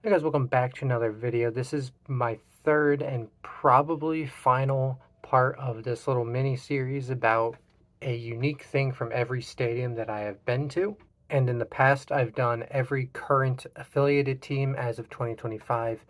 Hey guys, welcome back to another video. This is my third and probably final part of this little mini series about a unique thing from every stadium that I have been to. And in the past, I've done every current affiliated team as of 2025.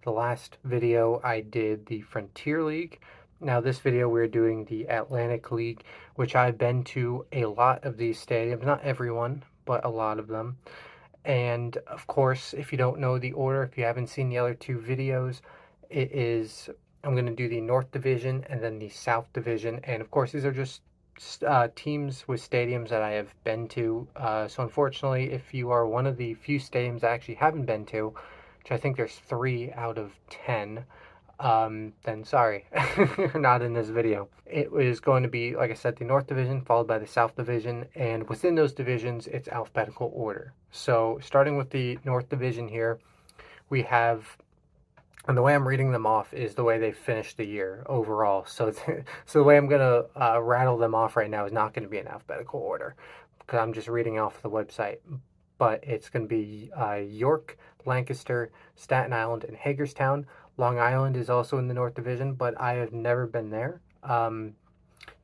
The last video I did the Frontier League. Now this video we're doing the Atlantic League, which I've been to a lot of these stadiums, not everyone, but a lot of them. And of course, if you don't know the order, if you haven't seen the other two videos, it is I'm going to do the North Division and then the South Division. And of course, these are just teams with stadiums that I have been to. So unfortunately, if you are one of the few stadiums I actually haven't been to, which I think there's 3 out of 10, then sorry, you're not in this video. It is going to be, like I said, the North Division followed by the South Division, and within those divisions, it's alphabetical order. So starting with the North Division here, we have, and the way I'm reading them off is the way they finished the year overall. So, so the way I'm gonna rattle them off right now is not going to be in alphabetical order because I'm just reading off the website. But it's going to be York, Lancaster, Staten Island, and Hagerstown. Long Island is also in the North Division, but I have never been there.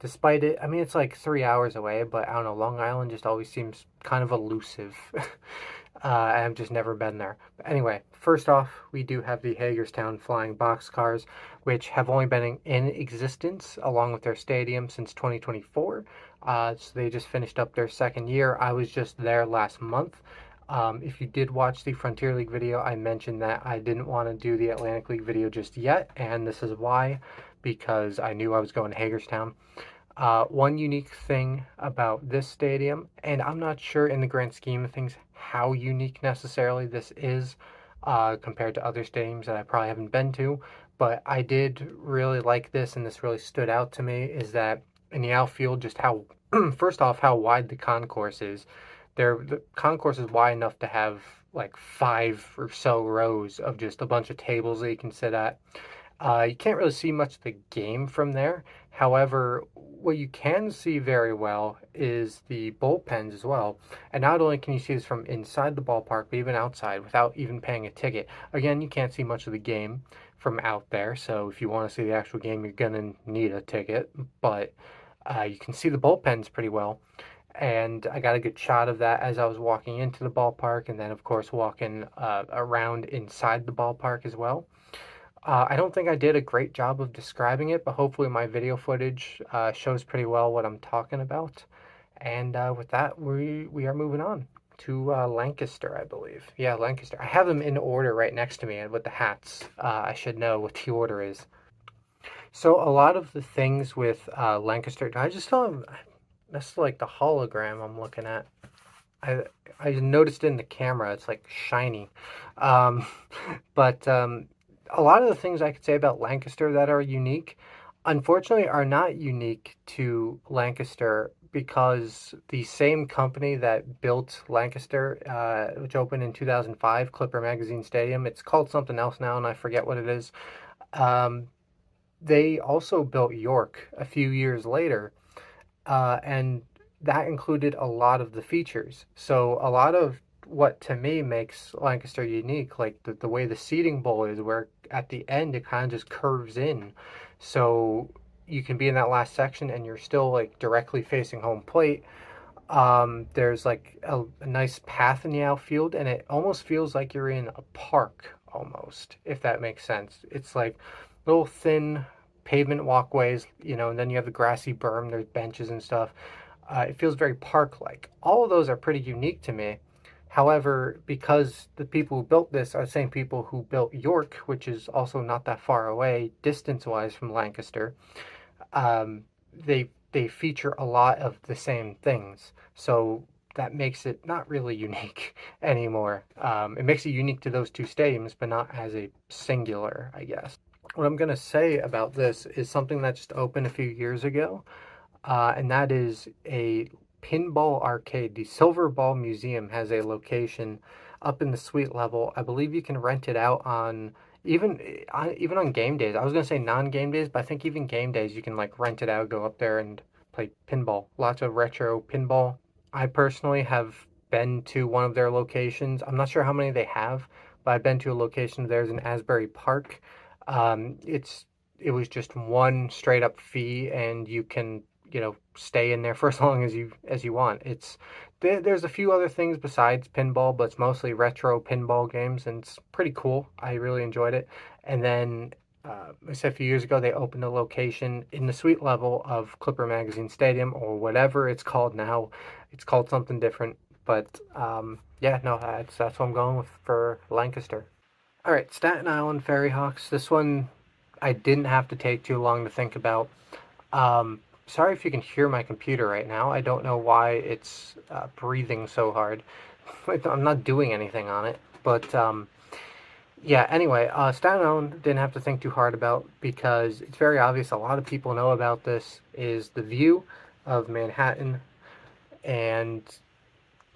Despite it, I mean, it's like 3 hours away, but I don't know, Long Island just always seems kind of elusive. I've just never been there. But anyway, first off, we do have the Hagerstown Flying Boxcars, which have only been in existence along with their stadium since 2024. So they just finished up their second year. I was just there last month. If you did watch the Frontier League video, I mentioned that I didn't want to do the Atlantic League video just yet, and this is why, because I knew I was going to Hagerstown. One unique thing about this stadium, and I'm not sure in the grand scheme of things how unique necessarily this is compared to other stadiums that I probably haven't been to, but I did really like this, and this really stood out to me, is that in the outfield, just how, first off, how wide the concourse is. The concourse is wide enough to have like 5 or so rows of just a bunch of tables that you can sit at. You can't really see much of the game from there. However, what you can see very well is the bullpens as well. And not only can you see this from inside the ballpark, but even outside without even paying a ticket. Again, you can't see much of the game from out there. So if you want to see the actual game, you're going to need a ticket. But you can see the bullpens pretty well. And I got a good shot of that as I was walking into the ballpark, and then, of course, walking around inside the ballpark as well. I don't think I did a great job of describing it, but hopefully my video footage shows pretty well what I'm talking about. And with that, we are moving on to Lancaster, I believe. Yeah, Lancaster. I have them in order right next to me, and with the hats, I should know what the order is. So a lot of the things with Lancaster, I just don't. That's like the hologram I'm looking at. I noticed in the camera it's like shiny. Um, but a lot of the things I could say about Lancaster that are unique, unfortunately, are not unique to Lancaster because the same company that built Lancaster, which opened in 2005, Clipper Magazine Stadium, it's called something else now and I forget what it is. Um, they also built York a few years later, and that included a lot of the features. So a lot of what to me makes Lancaster unique, like the way the seating bowl is, where at the end it kind of just curves in. So you can be in that last section and you're still like directly facing home plate. There's like a nice path in the outfield, and it almost feels like you're in a park almost, if that makes sense. It's like little thin pavement walkways, and then you have the grassy berm, there's benches and stuff. It feels very park-like. All of those are pretty unique to me. However, because the people who built this are the same people who built York, which is also not that far away, distance-wise from Lancaster, they feature a lot of the same things. So that makes it not really unique anymore. It makes it unique to those two stadiums, but not as a singular, I guess. What I'm going to say about this is something that just opened a few years ago, and that is a pinball arcade. The Silver Ball Museum has a location up in the suite level. I believe you can rent it out on even on game days. I was going to say non-game days, but I think even game days you can like rent it out, go up there and play pinball. Lots of retro pinball. I personally have been to one of their locations. I'm not sure how many they have, but I've been to a location of theirs in Asbury Park. It was just one straight up fee, and you can stay in there for as long as you want. There's a few other things besides pinball, but it's mostly retro pinball games, and it's pretty cool. I really enjoyed it. And then I said a few years ago, they opened a location in the suite level of Clipper Magazine Stadium, or whatever it's called now. It's called something different, but yeah, no, that's what I'm going with for Lancaster. All right, Staten Island Ferry Hawks. This one I didn't have to take too long to think about. Sorry if you can hear my computer right now. I don't know why it's breathing so hard. I'm not doing anything on it, but yeah, anyway, Staten Island didn't have to think too hard about because it's very obvious. A lot of people know about this is the view of Manhattan, and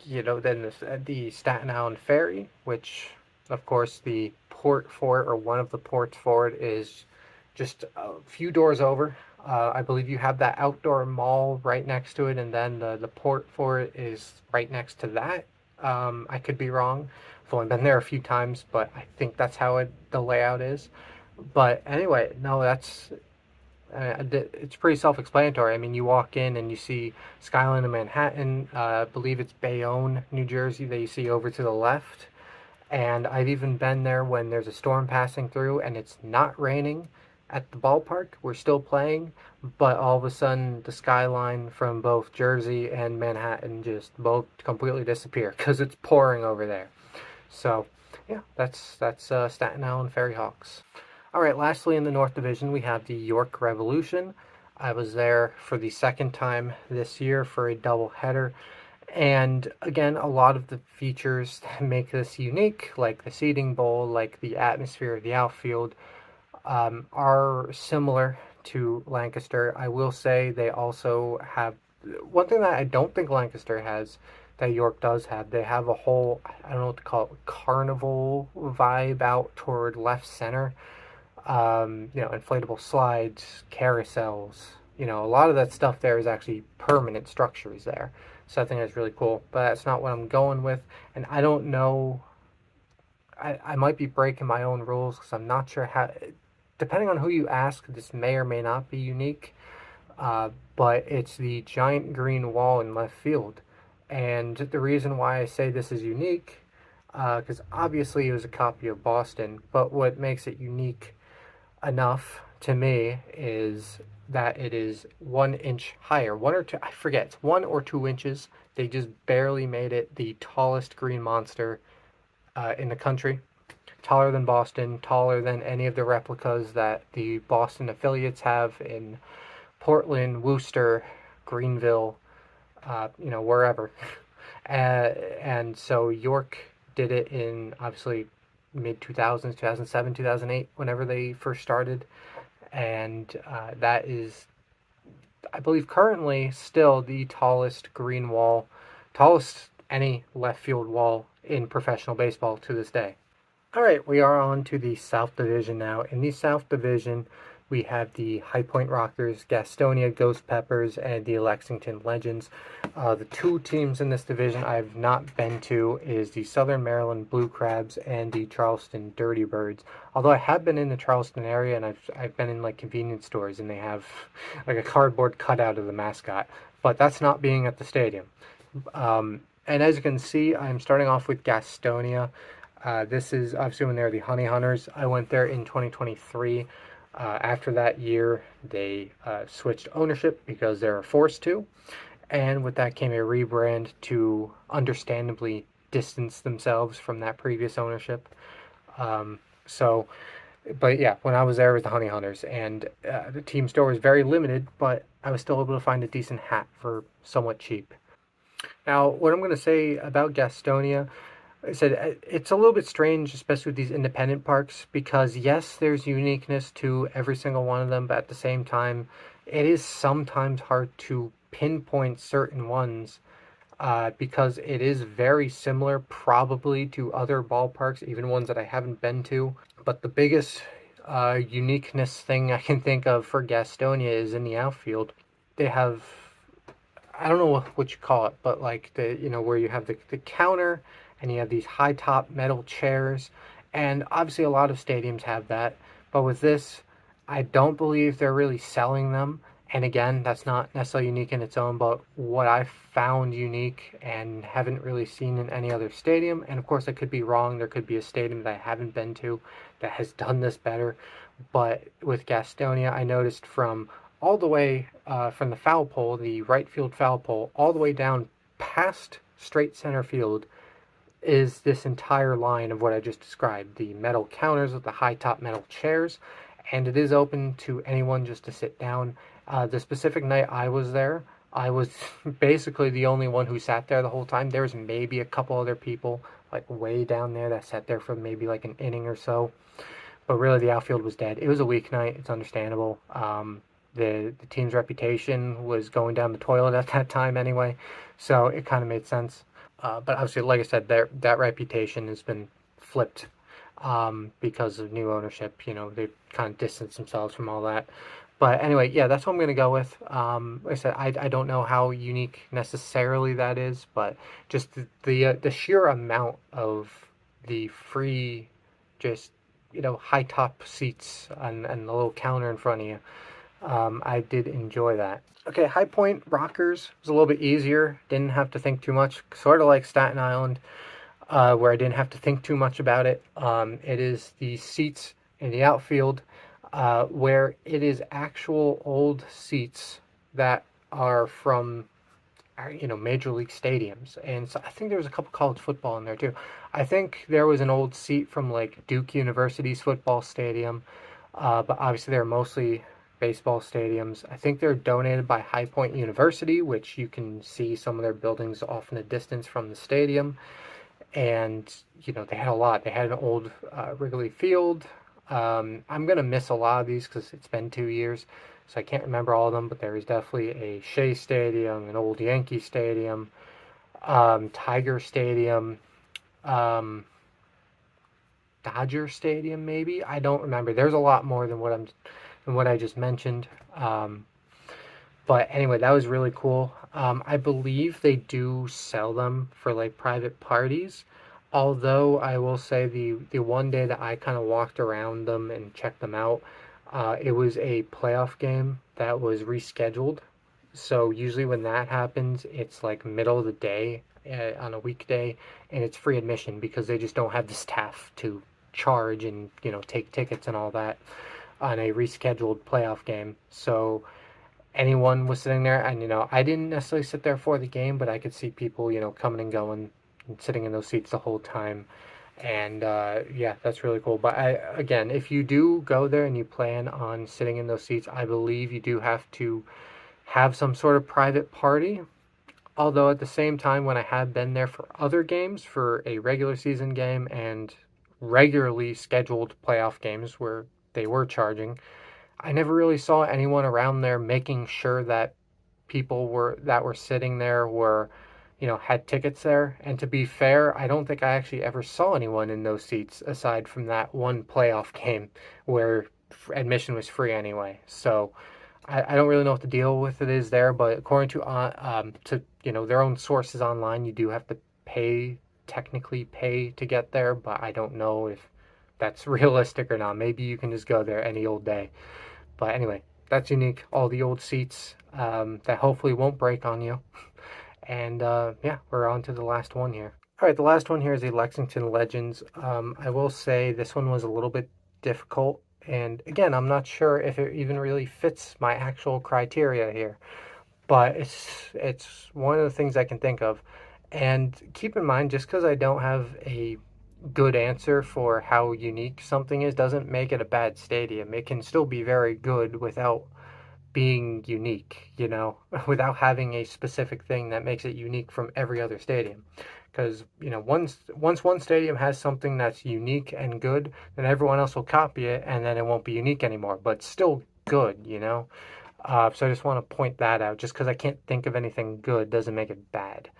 then the Staten Island Ferry, which of course the port for it, or one of the ports for it, is just a few doors over. I believe you have that outdoor mall right next to it, and then the port for it is right next to that. I could be wrong. I've only been there a few times, but I think that's how the layout is. But anyway, no, it's pretty self-explanatory. I mean, you walk in and you see skyline of Manhattan. I believe it's Bayonne, New Jersey, that you see over to the left. And I've even been there when there's a storm passing through and it's not raining at the ballpark. We're still playing, but all of a sudden the skyline from both Jersey and Manhattan just both completely disappear because it's pouring over there. So, yeah, that's Staten Island Ferry Hawks. All right, lastly in the North Division, we have the York Revolution. I was there for the second time this year for a doubleheader. And again, a lot of the features that make this unique, like the seating bowl, like the atmosphere of the outfield, are similar to Lancaster. I will say they also have one thing that I don't think Lancaster has that York does have. They have a whole, I don't know what to call it, carnival vibe out toward left center. Inflatable slides, carousels. A lot of that stuff there is actually permanent structures there. So I think that's really cool. But that's not what I'm going with. And I don't know. I might be breaking my own rules because I'm not sure how. Depending on who you ask, this may or may not be unique. But it's the giant green wall in left field. And the reason why I say this is unique, because obviously it was a copy of Boston, but what makes it unique enough to me is that it is 1 inch higher. 1 or 2, I forget, it's 1 or 2 inches. They just barely made it the tallest green monster in the country. Taller than Boston, taller than any of the replicas that the Boston affiliates have in Portland, Worcester, Greenville, wherever. And so York did it in obviously mid 2000s, 2007, 2008, whenever they first started. And that is, I believe, currently still the tallest green wall, tallest any left field wall in professional baseball to this day. All right, we are on to the South Division now. In the South Division, we have the High Point Rockers, Gastonia Ghost Peppers, and the Lexington Legends. The two teams in this division I've not been to is the Southern Maryland Blue Crabs and the Charleston Dirty Birds. Although I have been in the Charleston area, and I've been in like convenience stores, and they have like a cardboard cutout of the mascot. But that's not being at the stadium. And as you can see, I'm starting off with Gastonia. This is obviously when they're the Honey Hunters. I went there in 2023. After that year, they switched ownership because they were forced to. And with that came a rebrand to understandably distance themselves from that previous ownership. But yeah, when I was there, it was the Honey Hunters. And the team store was very limited, but I was still able to find a decent hat for somewhat cheap. Now, what I'm going to say about Gastonia, I said it's a little bit strange, especially with these independent parks, because yes, there's uniqueness to every single one of them, but at the same time, it is sometimes hard to pinpoint certain ones because it is very similar probably to other ballparks, even ones that I haven't been to. But the biggest uniqueness thing I can think of for Gastonia is in the outfield. They have, I don't know what you call it, but like where you have the counter and you have these high top metal chairs, And obviously, a lot of stadiums have that. But with this, I don't believe they're really selling them. And again, that's not necessarily unique in its own, but what I found unique and haven't really seen in any other stadium, and of course I could be wrong, there could be a stadium that I haven't been to that has done this better, but with Gastonia, I noticed from all the way from the foul pole, the right field foul pole, all the way down past straight center field is this entire line of what I just described, the metal counters with the high top metal chairs, and it is open to anyone just to sit down. The specific night I was there, I was basically the only one who sat there the whole time. There was maybe a couple other people like way down there that sat there for maybe like an inning or so, but really the outfield was dead. It was a weeknight. It's understandable. The team's reputation was going down the toilet at that time anyway, so it kind of made sense. But obviously, like I said, that reputation has been flipped because of new ownership. You know, they've kind of distanced themselves from all that. But anyway, yeah, that's what I'm going to go with. Like I said, I don't know how unique necessarily that is, but just the sheer amount of the free, just high top seats and the little counter in front of you. I did enjoy that. Okay, High Point Rockers was a little bit easier. Didn't have to think too much. Sort of like Staten Island, where I didn't have to think too much about it. It is the seats in the outfield, where it is actual old seats that are from major league stadiums. And so I think there was a couple college football in there too. I think there was an old seat from like Duke University's football stadium, but obviously they're mostly baseball stadiums. I think they're donated by High Point University, which you can see some of their buildings off in the distance from the stadium. And they had a lot. They had an old Wrigley Field. I'm gonna miss a lot of these because it's been 2 years, so I can't remember all of them. But there is definitely a Shea Stadium, an old Yankee Stadium, Tiger Stadium, um, Dodger Stadium, maybe. I don't remember. There's a lot more than what I just mentioned. But anyway, that was really cool. I believe they do sell them for like private parties. Although I will say the one day that I kind of walked around them and checked them out, it was a playoff game that was rescheduled. So usually when that happens, it's like middle of the day on a weekday, and it's free admission because they just don't have the staff to charge and take tickets and all that on a rescheduled playoff game. So anyone was sitting there, and I didn't necessarily sit there for the game, but I could see people coming and going and sitting in those seats the whole time. And yeah, that's really cool. But again, if you do go there and you plan on sitting in those seats, I believe you do have to have some sort of private party. Although at the same time, when I have been there for other games, for a regular season game and regularly scheduled playoff games where they were charging, I never really saw anyone around there making sure that people that were sitting there were, had tickets there. And to be fair, I don't think I actually ever saw anyone in those seats aside from that one playoff game where admission was free anyway. So I don't really know what the deal with it is there, but according to their own sources online, you do have to technically pay to get there, but I don't know if that's realistic or not. Maybe you can just go there any old day. But anyway, that's unique. All the old seats that hopefully won't break on you. And yeah, we're on to the last one here. All right, the last one here is a Lexington Legends. I will say this one was a little bit difficult. And again, I'm not sure if it even really fits my actual criteria here. But it's one of the things I can think of. And keep in mind, just because I don't have a good answer for how unique something is doesn't make it a bad stadium. It can still be very good without being unique, without having a specific thing that makes it unique from every other stadium. Because, once one stadium has something that's unique and good, then everyone else will copy it and then it won't be unique anymore, but still good, So I just want to point that out. Just because I can't think of anything good doesn't make it bad.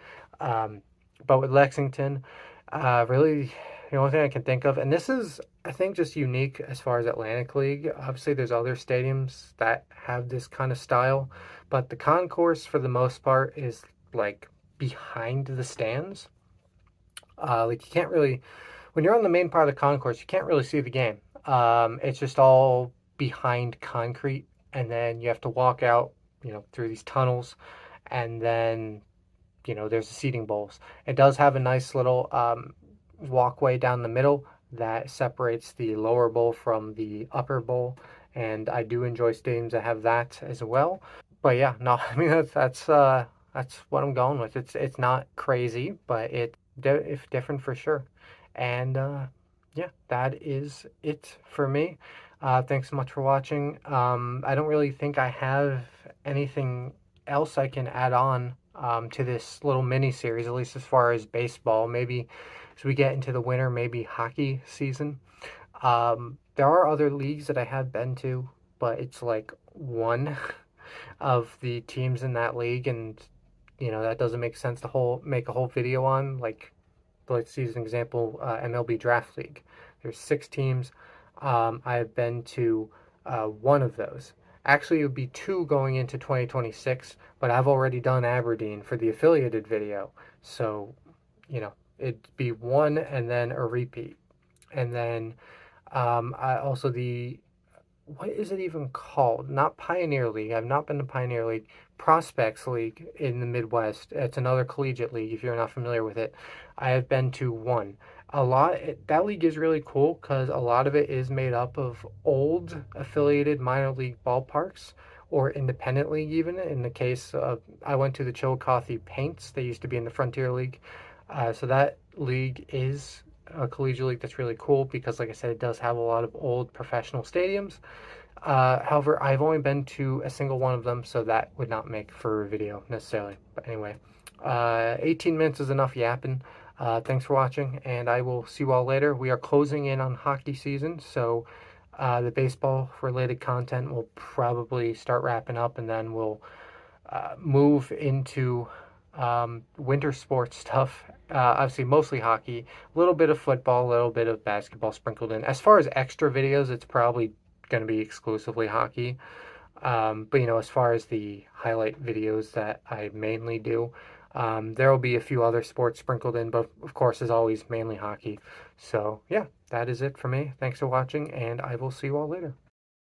But with Lexington, really, the only thing I can think of, and this is, I think, just unique as far as Atlantic League. Obviously, there's other stadiums that have this kind of style, but the concourse, for the most part, is like behind the stands. Like you can't really, when you're on the main part of the concourse, you can't really see the game. It's just all behind concrete, and then you have to walk out, through these tunnels, and then there's the seating bowls. It does have a nice little walkway down the middle that separates the lower bowl from the upper bowl, and I do enjoy stadiums that have that as well. But yeah, no, I mean that's what I'm going with. It's not crazy, but it's different for sure. And yeah, that is it for me. Thanks so much for watching. I don't really think I have anything else I can add on to this little mini series, at least as far as baseball. Maybe as we get into the winter, maybe hockey season. There are other leagues that I have been to, but it's like one of the teams in that league, and that doesn't make sense to make a whole video on. Like, let's use an example, MLB Draft League. There's 6 teams. I've been to one of those. Actually, it would be 2 going into 2026, but I've already done Aberdeen for the affiliated video. So, it'd be 1 and then a repeat. And then I also what is it even called? Not Pioneer League. I've not been to Pioneer League. Prospects League in the Midwest. It's another collegiate league if you're not familiar with it. I have been to one. That league is really cool because a lot of it is made up of old affiliated minor league ballparks or independent league even. In the case of, I went to the Chillicothe Paints. They used to be in the Frontier League. So that league is a collegiate league that's really cool because, like I said, it does have a lot of old professional stadiums. However, I've only been to a single one of them, so that would not make for a video necessarily. But anyway, 18 minutes is enough yapping. Thanks for watching, and I will see you all later. We are closing in on hockey season, so the baseball-related content will probably start wrapping up, and then we'll move into winter sports stuff. Obviously, mostly hockey, a little bit of football, a little bit of basketball sprinkled in. As far as extra videos, it's probably going to be exclusively hockey. But as far as the highlight videos that I mainly do, there will be a few other sports sprinkled in, but of course, as always, mainly hockey. So yeah, that is it for me. Thanks for watching, and I will see you all later.